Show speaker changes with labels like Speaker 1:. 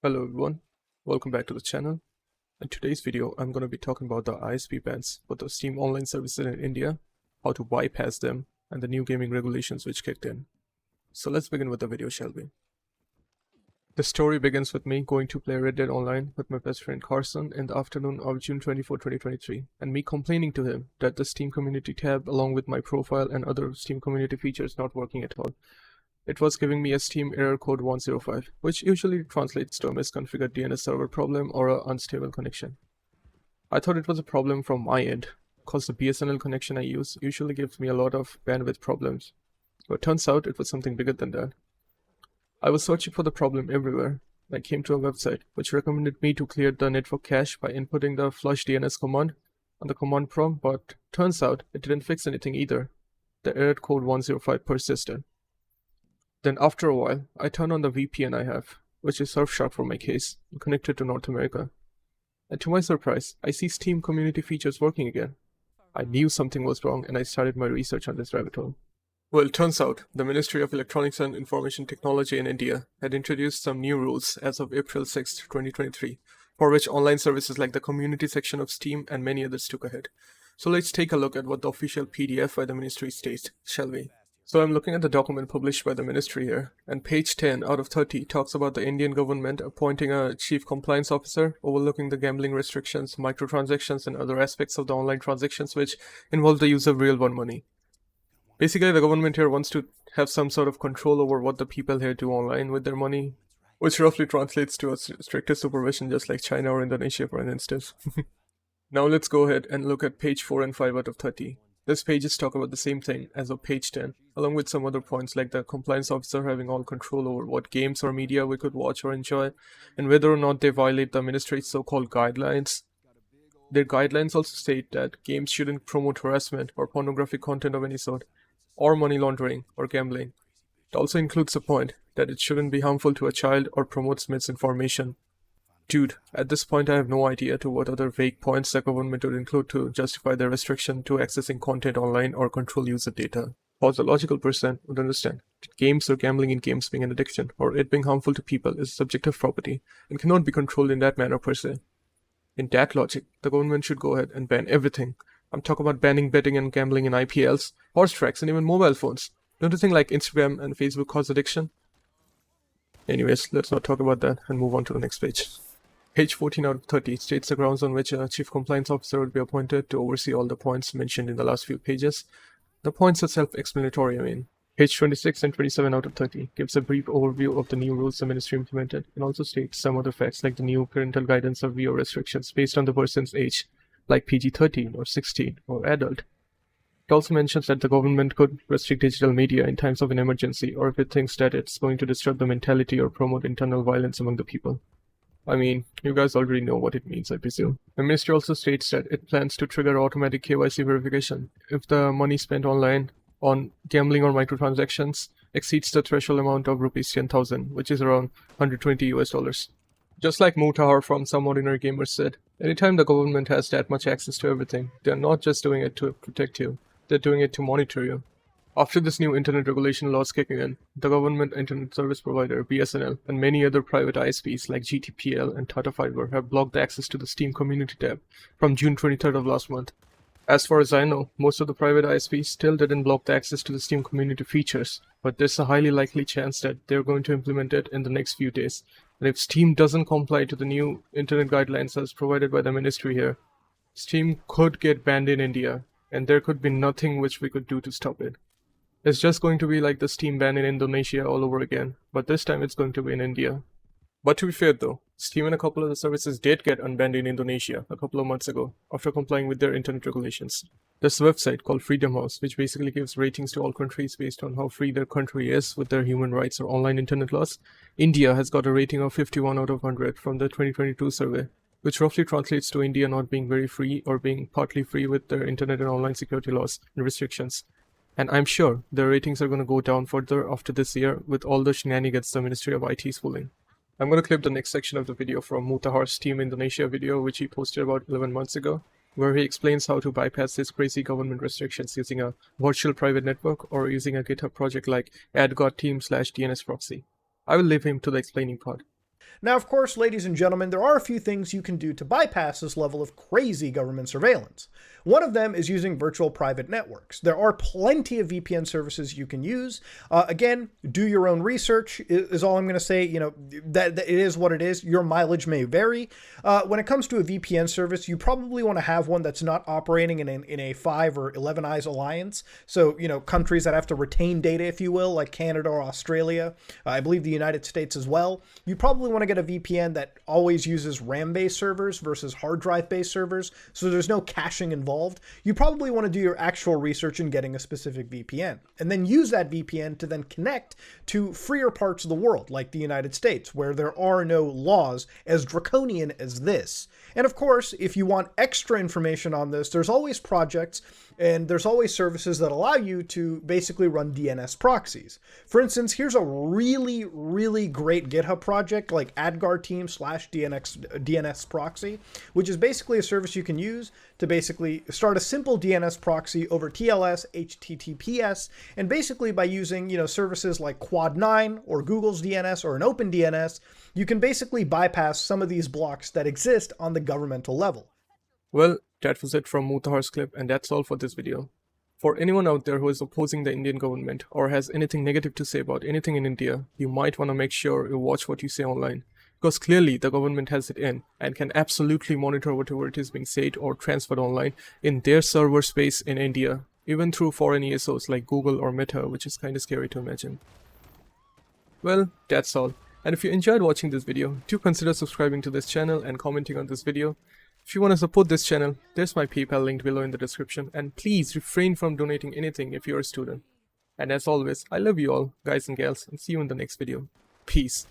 Speaker 1: Hello everyone, welcome back to the channel. In today's video, I'm going to be talking about the ISP bans for the Steam online services in India, how to bypass them, and the new gaming regulations which kicked in. So let's begin with the video, shall we? The story begins with me going to play Red Dead Online with my best friend Carson in the afternoon of June 24, 2023, and me complaining to him that the Steam community tab along with my profile and other Steam community features not working at all. It was giving me a Steam error code 105, which usually translates to a misconfigured DNS server problem or an unstable connection. I thought it was a problem from my end, because the BSNL connection I use usually gives me a lot of bandwidth problems. But turns out it was something bigger than that. I was searching for the problem everywhere. I came to a website which recommended me to clear the network cache by inputting the flush DNS command on the command prompt, but turns out it didn't fix anything either. The error code 105 persisted. Then after a while, I turned on the VPN I have, which is Surfshark for my case, and connected to North America. And to my surprise, I see Steam community features working again. I knew something was wrong and I started my research on this rabbit hole. Well, it turns out the Ministry of Electronics and Information Technology in India had introduced some new rules as of April 6, 2023, for which online services like the community section of Steam and many others took ahead. So let's take a look at what the official PDF by the ministry states, shall we? So I'm looking at the document published by the ministry here, and page 10 out of 30 talks about the Indian government appointing a chief compliance officer overlooking the gambling restrictions, microtransactions and other aspects of the online transactions which involve the use of real one money. Basically, the government here wants to have some sort of control over what the people here do online with their money, which roughly translates to a stricter supervision just like China or Indonesia for instance. Now let's go ahead and look at page 4 and 5 out of 30. These pages talk about the same thing as of page 10, along with some other points like the compliance officer having all control over what games or media we could watch or enjoy, and whether or not they violate the ministry's so-called guidelines. Their guidelines also state that games shouldn't promote harassment or pornographic content of any sort, or money laundering or gambling. It also includes the point that it shouldn't be harmful to a child or promotes misinformation. Dude, at this point I have no idea to what other vague points the government would include to justify their restriction to accessing content online or control user data. While the logical person would understand that games or gambling in games being an addiction or it being harmful to people is subjective property and cannot be controlled in that manner per se. In that logic, the government should go ahead and ban everything. I'm talking about banning betting and gambling in IPLs, horse tracks and even mobile phones. Don't you think like Instagram and Facebook cause addiction? Anyways, let's not talk about that and move on to the next page. Page 14 out of 30 states the grounds on which a chief compliance officer would be appointed to oversee all the points mentioned in the last few pages. The points are self-explanatory, I mean. Page 26 and 27 out of 30 gives a brief overview of the new rules the ministry implemented and also states some other facts like the new parental guidance or video restrictions based on the person's age, like PG-13 or 16 or adult. It also mentions that the government could restrict digital media in times of an emergency or if it thinks that it's going to disrupt the mentality or promote internal violence among the people. I mean, you guys already know what it means, I presume. The ministry also states that it plans to trigger automatic KYC verification if the money spent online on gambling or microtransactions exceeds the threshold amount of rupees 10,000, which is around $120. Just like Mutahar from Some Ordinary Gamers said, anytime the government has that much access to everything, they're not just doing it to protect you, they're doing it to monitor you. After this new internet regulation laws kicking in, the government internet service provider BSNL and many other private ISPs like GTPL and Tata Fiber have blocked the access to the Steam community tab from June 23rd of last month. As far as I know, most of the private ISPs still didn't block the access to the Steam community features, but there's a highly likely chance that they're going to implement it in the next few days. And if Steam doesn't comply to the new internet guidelines as provided by the ministry here, Steam could get banned in India, and there could be nothing which we could do to stop it. It's just going to be like the Steam ban in Indonesia all over again, but this time it's going to be in India. But to be fair though, Steam and a couple of the services did get unbanned in Indonesia a couple of months ago after complying with their internet regulations. There's a website called Freedom House which basically gives ratings to all countries based on how free their country is with their human rights or online internet laws. India has got a rating of 51 out of 100 from the 2022 survey, which roughly translates to India not being very free or being partly free with their internet and online security laws and restrictions. And I'm sure their ratings are going to go down further after this year with all the shenanigans the Ministry of IT is pulling. I'm going to clip the next section of the video from Mutahar's Team Indonesia video which he posted about 11 months ago, where he explains how to bypass these crazy government restrictions using a virtual private network or using a GitHub project like adgot team/DNS proxy. I will leave him to the explaining part.
Speaker 2: Now, of course, ladies and gentlemen, there are a few things you can do to bypass this level of crazy government surveillance. One of them is using virtual private networks. There are plenty of VPN services you can use. Again, do your own research is all I'm going to say. That it is what it is. Your mileage may vary. When it comes to a VPN service, you probably want to have one that's not operating in a 5 or 11 eyes alliance. So, countries that have to retain data, if you will, like Canada or Australia, I believe the United States as well. You probably want to get a VPN that always uses RAM-based servers versus hard drive-based servers, so there's no caching involved. You probably want to do your actual research in getting a specific VPN, and then use that VPN to then connect to freer parts of the world, like the United States, where there are no laws as draconian as this. And of course, if you want extra information on this, there's always projects and there's always services that allow you to basically run DNS proxies. For instance, here's a really, really great GitHub project like AdGuard-Team/DNS proxy, which is basically a service you can use to basically start a simple DNS proxy over TLS, HTTPS, and basically by using, services like Quad9 or Google's DNS or an open DNS, you can basically bypass some of these blocks that exist on the governmental level.
Speaker 1: Well, that was it from Mutahar's clip, and that's all for this video. For anyone out there who is opposing the Indian government or has anything negative to say about anything in India, you might want to make sure you watch what you say online, because clearly the government has it in and can absolutely monitor whatever it is being said or transferred online in their server space in India, even through foreign ESOs like Google or Meta, which is kind of scary to imagine. Well, that's all. And if you enjoyed watching this video, do consider subscribing to this channel and commenting on this video. If you want to support this channel, there's my PayPal linked below in the description, and please refrain from donating anything if you're a student. And as always, I love you all, guys and gals, and see you in the next video. Peace.